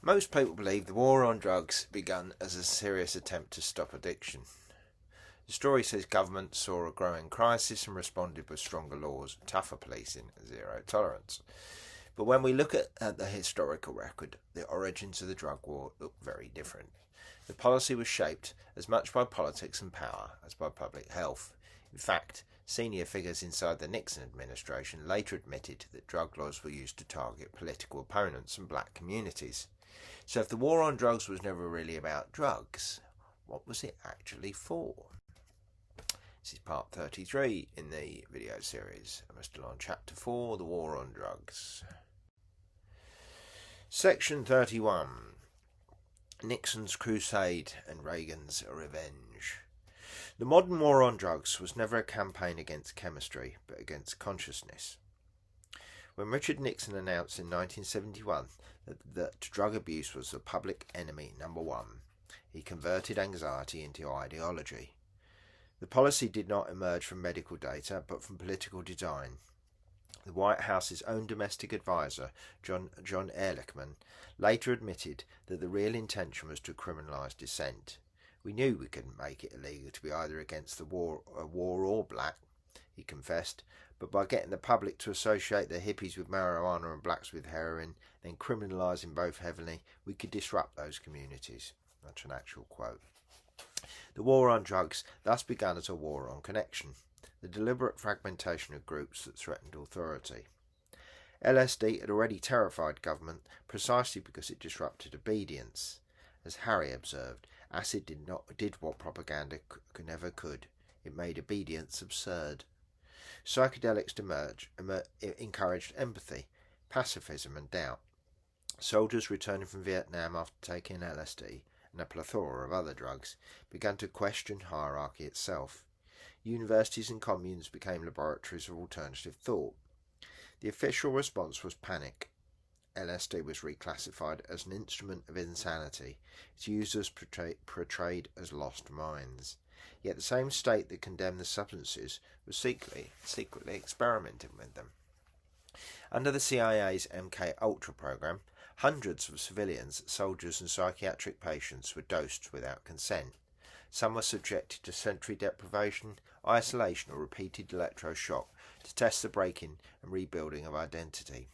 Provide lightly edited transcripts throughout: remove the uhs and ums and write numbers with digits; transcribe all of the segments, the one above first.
Most people believe the war on drugs began as a serious attempt to stop addiction. The story says governments saw a growing crisis and responded with stronger laws, tougher policing, and zero tolerance. But when we look at the historical record, the origins of the drug war look very different. The policy was shaped as much by politics and power as by public health. In fact, senior figures inside the Nixon administration later admitted that drug laws were used to target political opponents and black communities. So if the war on drugs was never really about drugs, what was it actually for? This is part 33 in the video series, and we're still on chapter 4, the war on drugs. Section 31. Nixon's crusade and Reagan's revenge. The modern war on drugs was never a campaign against chemistry, but against consciousness. When Richard Nixon announced in 1971 that drug abuse was the public enemy number one, he converted anxiety into ideology. The policy did not emerge from medical data, but from political design. The White House's own domestic advisor, John Ehrlichman, later admitted that the real intention was to criminalise dissent. We knew we couldn't make it illegal to be either against the war or black, he confessed, but by getting the public to associate the hippies with marijuana and blacks with heroin, then criminalising both heavily, we could disrupt those communities. That's an actual quote. The war on drugs thus began as a war on connection, the deliberate fragmentation of groups that threatened authority. LSD had already terrified government precisely because it disrupted obedience. As Harry observed, acid did what propaganda never could. It made obedience absurd. Psychedelics encouraged empathy, pacifism and doubt. Soldiers returning from Vietnam after taking LSD and a plethora of other drugs began to question hierarchy itself. Universities and communes became laboratories of alternative thought. The official response was panic. LSD was reclassified as an instrument of insanity, its users portrayed as lost minds. Yet the same state that condemned the substances was secretly experimenting with them. Under the CIA's MK-Ultra program, hundreds of civilians, soldiers and psychiatric patients were dosed without consent. Some were subjected to sensory deprivation, isolation or repeated electroshock to test the breaking and rebuilding of identity.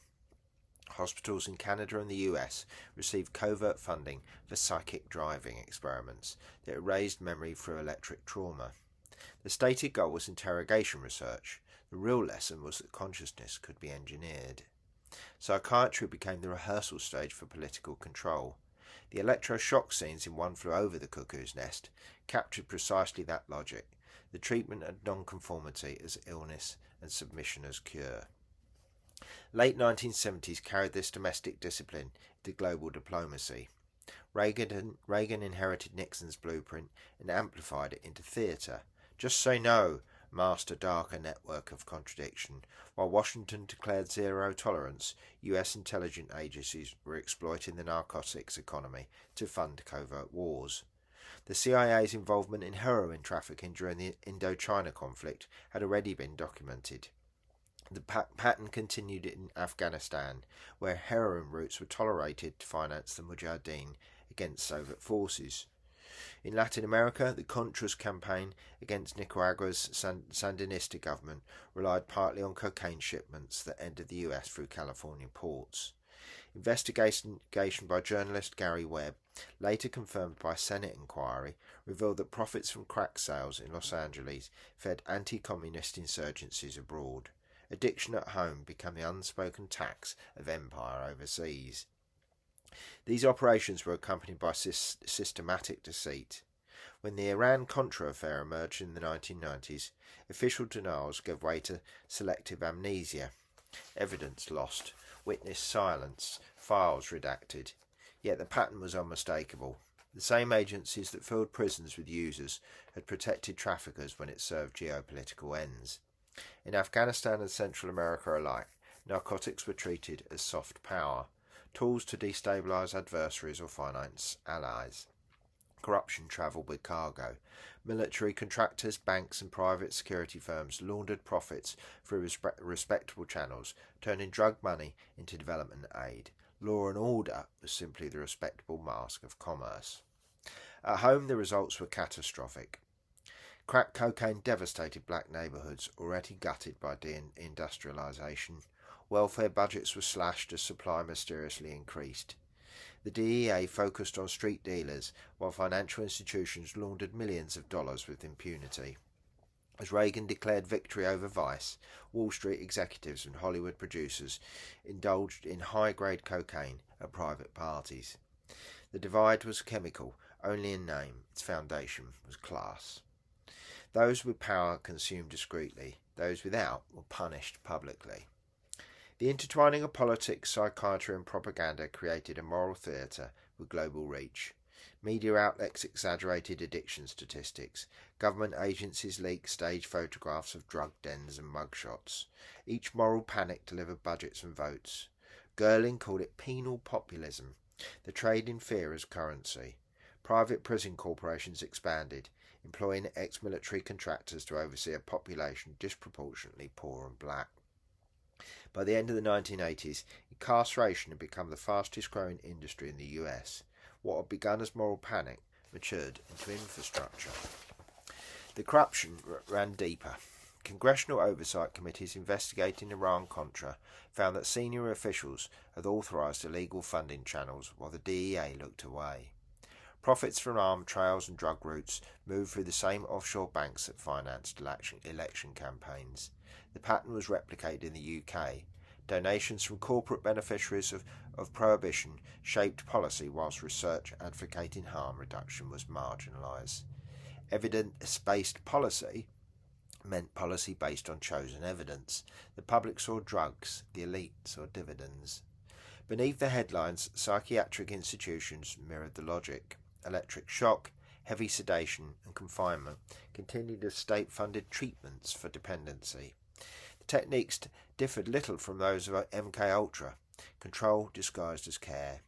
Hospitals in Canada and the US received covert funding for psychic driving experiments that erased memory through electric trauma. The stated goal was interrogation research. The real lesson was that consciousness could be engineered. Psychiatry became the rehearsal stage for political control. The electroshock scenes in One Flew Over the Cuckoo's Nest captured precisely that logic, the treatment of nonconformity as illness and submission as cure. Late 1970s carried this domestic discipline into global diplomacy. Reagan inherited Nixon's blueprint and amplified it into theatre. Just say no, master darker network of contradiction. While Washington declared zero tolerance, US intelligence agencies were exploiting the narcotics economy to fund covert wars. The CIA's involvement in heroin trafficking during the Indochina conflict had already been documented. The pattern continued in Afghanistan, where heroin routes were tolerated to finance the Mujahideen against Soviet forces. In Latin America, the Contras campaign against Nicaragua's Sandinista government relied partly on cocaine shipments that entered the US through California ports. Investigation by journalist Gary Webb, later confirmed by Senate inquiry, revealed that profits from crack sales in Los Angeles fed anti-communist insurgencies abroad. Addiction at home became the unspoken tax of empire overseas. These operations were accompanied by systematic deceit. When the Iran-Contra affair emerged in the 1990s, official denials gave way to selective amnesia. Evidence lost, witness silenced, files redacted. Yet the pattern was unmistakable. The same agencies that filled prisons with users had protected traffickers when it served geopolitical ends. In Afghanistan and Central America alike, narcotics were treated as soft power, tools to destabilise adversaries or finance allies. Corruption travelled with cargo. Military contractors, banks and private security firms laundered profits through respectable channels, turning drug money into development aid. Law and order was simply the respectable mask of commerce. At home, the results were catastrophic. Crack cocaine devastated black neighbourhoods already gutted by deindustrialisation. Welfare budgets were slashed as supply mysteriously increased. The DEA focused on street dealers, while financial institutions laundered millions of dollars with impunity. As Reagan declared victory over vice, Wall Street executives and Hollywood producers indulged in high-grade cocaine at private parties. The divide was chemical, only in name. Its foundation was class. Those with power consumed discreetly. Those without were punished publicly. The intertwining of politics, psychiatry and propaganda created a moral theatre with global reach. Media outlets exaggerated addiction statistics. Government agencies leaked staged photographs of drug dens and mugshots. Each moral panic delivered budgets and votes. Gerling called it penal populism, the trade in fear as currency. Private prison corporations expanded, employing ex-military contractors to oversee a population disproportionately poor and black. By the end of the 1980s, incarceration had become the fastest growing industry in the US. What had begun as moral panic matured into infrastructure. The corruption ran deeper. Congressional oversight committees investigating Iran-Contra found that senior officials had authorised illegal funding channels while the DEA looked away. Profits from armed trails and drug routes moved through the same offshore banks that financed election campaigns. The pattern was replicated in the UK. Donations from corporate beneficiaries of prohibition shaped policy whilst research advocating harm reduction was marginalised. Evidence-based policy meant policy based on chosen evidence. The public saw drugs, the elite saw dividends. Beneath the headlines, psychiatric institutions mirrored the logic. Electric shock, heavy sedation and confinement continued as state-funded treatments for dependency. The techniques differed little from those of MK-Ultra, control disguised as care.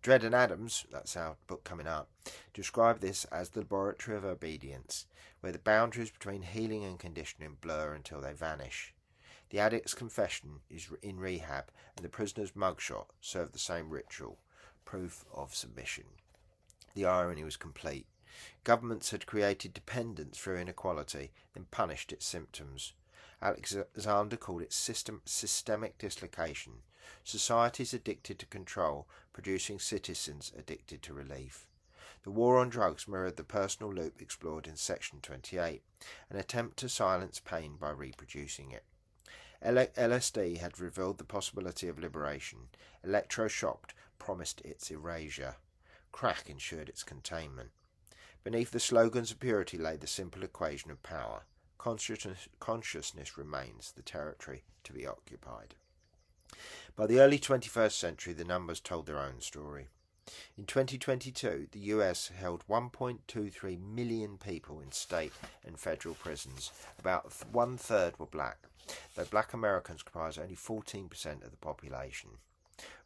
Dredd and Adams, that's our book coming up, describe this as the laboratory of obedience, where the boundaries between healing and conditioning blur until they vanish. The addict's confession is in rehab, and the prisoner's mugshot served the same ritual, proof of submission. The irony was complete. Governments had created dependence through inequality, then punished its symptoms. Alexander called it systemic dislocation. Societies addicted to control, producing citizens addicted to relief. The war on drugs mirrored the personal loop explored in Section 28, an attempt to silence pain by reproducing it. LSD had revealed the possibility of liberation. Electroshock promised its erasure. Crack ensured its containment. Beneath the slogans of purity lay the simple equation of power. Consciousness remains the territory to be occupied. By the early 21st century, the numbers told their own story. In 2022, the US held 1.23 million people in state and federal prisons. About one-third were black, though black Americans comprise only 14% of the population.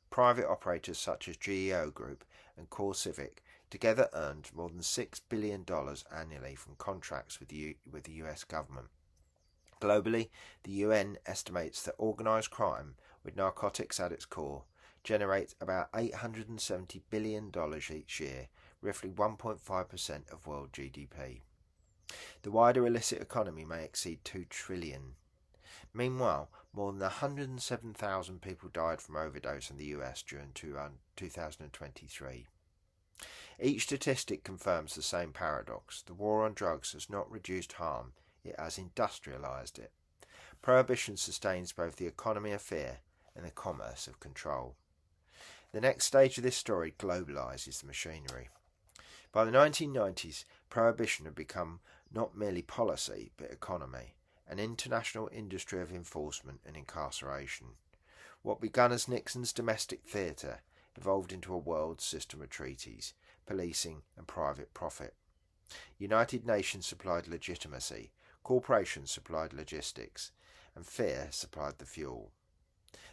Private operators such as GEO Group and Core Civic together earned more than $6 billion annually from contracts with the US government. Globally, the UN estimates that organised crime, with narcotics at its core, generates about $870 billion each year, roughly 1.5% of world GDP. The wider illicit economy may exceed $2 trillion. Meanwhile, more than 107,000 people died from overdose in the US during 2023. Each statistic confirms the same paradox. The war on drugs has not reduced harm, it has industrialised it. Prohibition sustains both the economy of fear and the commerce of control. The next stage of this story globalises the machinery. By the 1990s, prohibition had become not merely policy, but economy, an international industry of enforcement and incarceration. What began as Nixon's domestic theatre evolved into a world system of treaties, policing and private profit. United Nations supplied legitimacy, corporations supplied logistics, and fear supplied the fuel.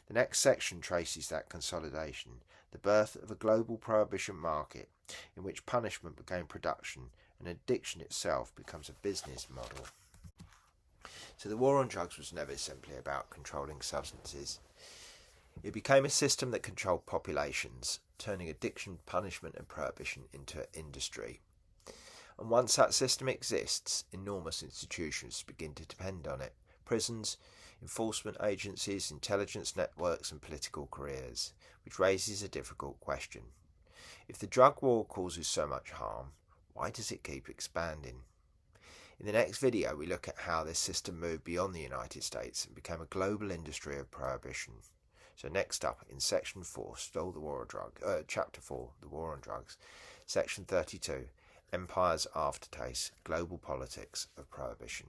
The next section traces that consolidation, the birth of a global prohibition market in which punishment became production and addiction itself becomes a business model. So the war on drugs was never simply about controlling substances. It became a system that controlled populations, turning addiction, punishment and prohibition into an industry. And once that system exists, enormous institutions begin to depend on it. Prisons, enforcement agencies, intelligence networks and political careers, which raises a difficult question. If the drug war causes so much harm, why does it keep expanding? In the next video we look at how this system moved beyond the United States and became a global industry of prohibition. So next up in section 4, chapter 4, The War on Drugs, section 32, Empire's Aftertaste, Global Politics of Prohibition.